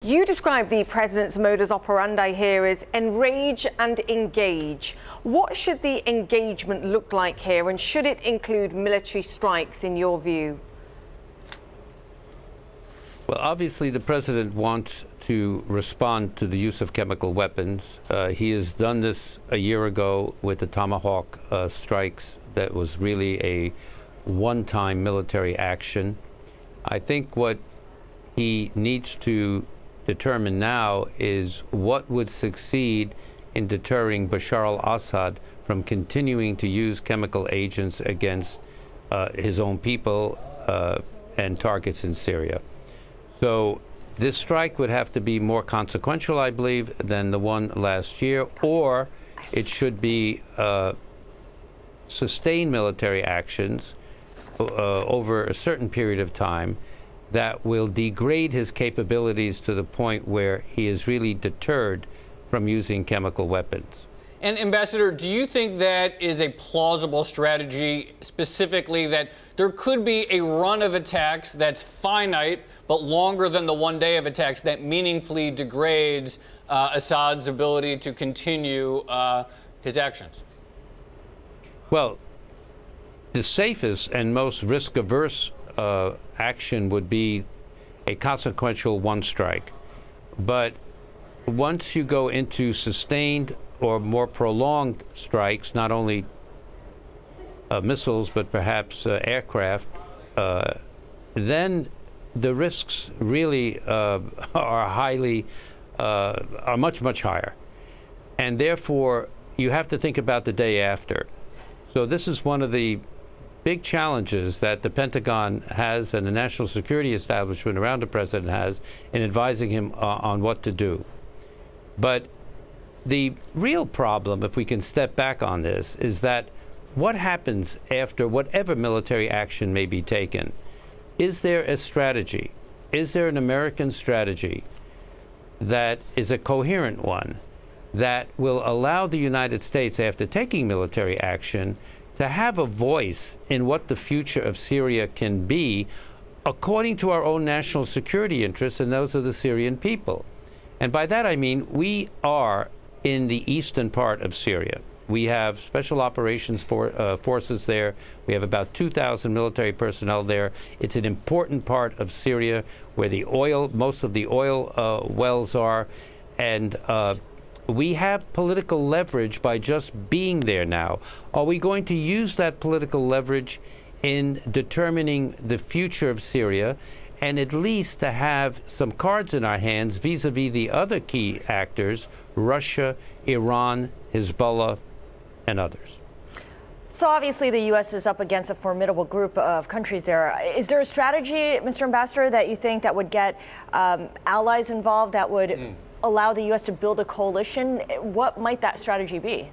You describe the president's modus operandi here as enrage and engage. What should the engagement look like here, and should it include military strikes in your view? Well, obviously the president wants to respond to the use of chemical weapons. He has done this a year ago with the Tomahawk strikes. That was really a one-time military action. I think what he needs to determine now is what would succeed in deterring Bashar al-Assad from continuing to use chemical agents against his own people and targets in Syria. So this strike would have to be more consequential, I believe, than the one last year, or it should be sustained military actions over a certain period of time that will degrade his capabilities to the point where he is really deterred from using chemical weapons. And Ambassador, do you think that is a plausible strategy, specifically that there could be a run of attacks that's finite but longer than the one day of attacks that meaningfully degrades Assad's ability to continue his actions? Well, the safest and most risk-averse action would be a consequential one strike. But once you go into sustained or more prolonged strikes, not only missiles but perhaps aircraft, then the risks really are much higher. And therefore, you have to think about the day after. So this is one of the big challenges that the Pentagon has and the national security establishment around the president has in advising him on what to do. But the real problem, if we can step back on this, is that what happens after whatever military action may be taken? Is there a strategy? Is there an American strategy that is a coherent one that will allow the United States, after taking military action, to have a voice in what the future of Syria can be according to our own national security interests and those of the Syrian people? And by that I mean we are in the eastern part of Syria. We have special operations forces there. We have about 2,000 military personnel there. It's an important part of Syria where the oil, most of the oil wells are, and we have political leverage by just being there now. Are we going to use that political leverage in determining the future of Syria, and at least to have some cards in our hands vis-a-vis the other key actors, Russia, Iran, Hezbollah, and others? So obviously the U.S. is up against a formidable group of countries there. Is there a strategy, Mr. Ambassador, that you think that would get allies involved, that would allow the U.S. to build a coalition? What might that strategy be?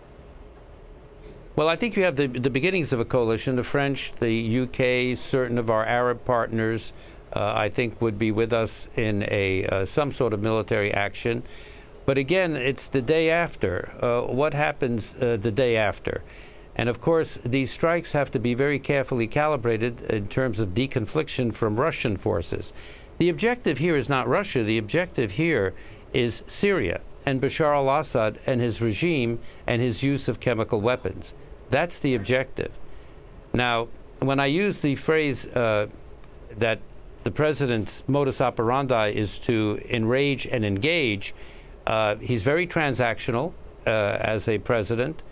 Well, I think you have the beginnings of a coalition. The French, the UK, certain of our Arab partners, I think would be with us in some sort of military action. But again, it's the day after. What happens the day after? And of course, these strikes have to be very carefully calibrated in terms of deconfliction from Russian forces. The objective here is not Russia. The objective here is Syria and Bashar al-Assad and his regime and his use of chemical weapons. That's the objective. Now, when I use the phrase that the president's modus operandi is to enrage and engage, he's very transactional as a president.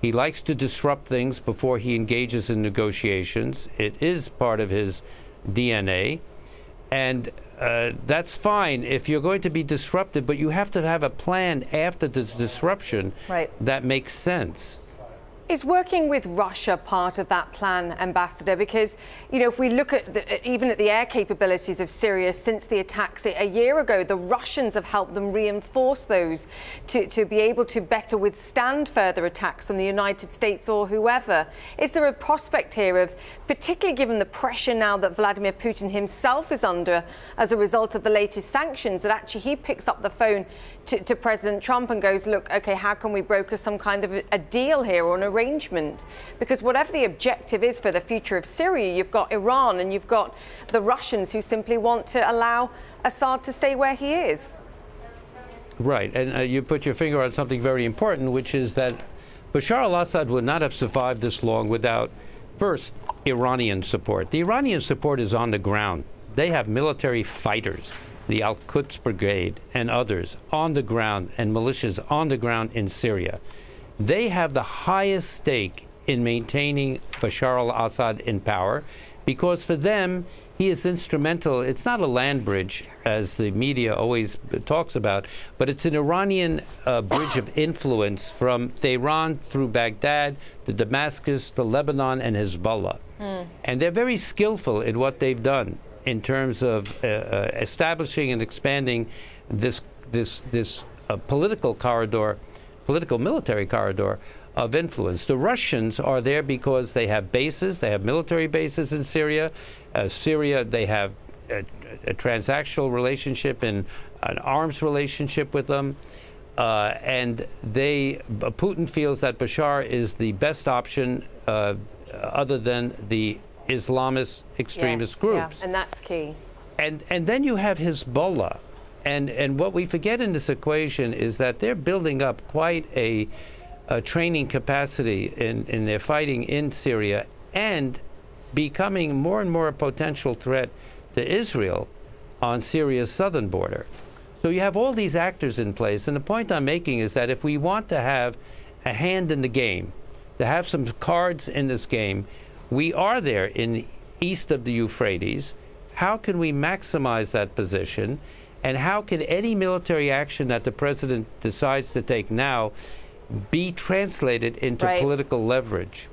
He likes to disrupt things before he engages in negotiations. It is part of his DNA. And that's fine if you're going to be disrupted, but you have to have a plan after this disruption that makes sense. Is working with Russia part of that plan, Ambassador? Because, you know, if we look at even at the air capabilities of Syria since the attacks a year ago, the Russians have helped them reinforce those to be able to better withstand further attacks from the United States or whoever. Is there a prospect here of, particularly given the pressure now that Vladimir Putin himself is under as a result of the latest sanctions, that actually he picks up the phone to President Trump and goes, look, OK, how can we broker some kind of a deal here or an arrangement? Because whatever the objective is for the future of Syria, you've got Iran and you've got the Russians who simply want to allow Assad to stay where he is. Right, and you put your finger on something very important, which is that Bashar al-Assad would not have survived this long without, first, Iranian support. The Iranian support is on the ground. They have military fighters, the Al-Quds Brigade and others, on the ground, and militias on the ground in Syria. They have the highest stake in maintaining Bashar al-Assad in power, because for them, he is instrumental. It's not a land bridge, as the media always talks about, but it's an Iranian bridge of influence from Tehran through Baghdad to Damascus to Lebanon and Hezbollah. And they're very skillful in what they've done in terms of establishing and expanding this political military corridor of influence. The Russians are there because they have bases, they have military bases in Syria. Syria, they have a transactional relationship and an arms relationship with them. And Putin feels that Bashar is the best option other than the Islamist extremist groups. Yeah, and that's key. And then you have Hezbollah. And what we forget in this equation is that they're building up quite a training capacity in their fighting in Syria, and becoming more and more a potential threat to Israel on Syria's southern border. So you have all these actors in place, and the point I'm making is that if we want to have a hand in the game, to have some cards in this game, we are there in east of the Euphrates. How can we maximize that position, and how can any military action that the president decides to take now be translated into political leverage?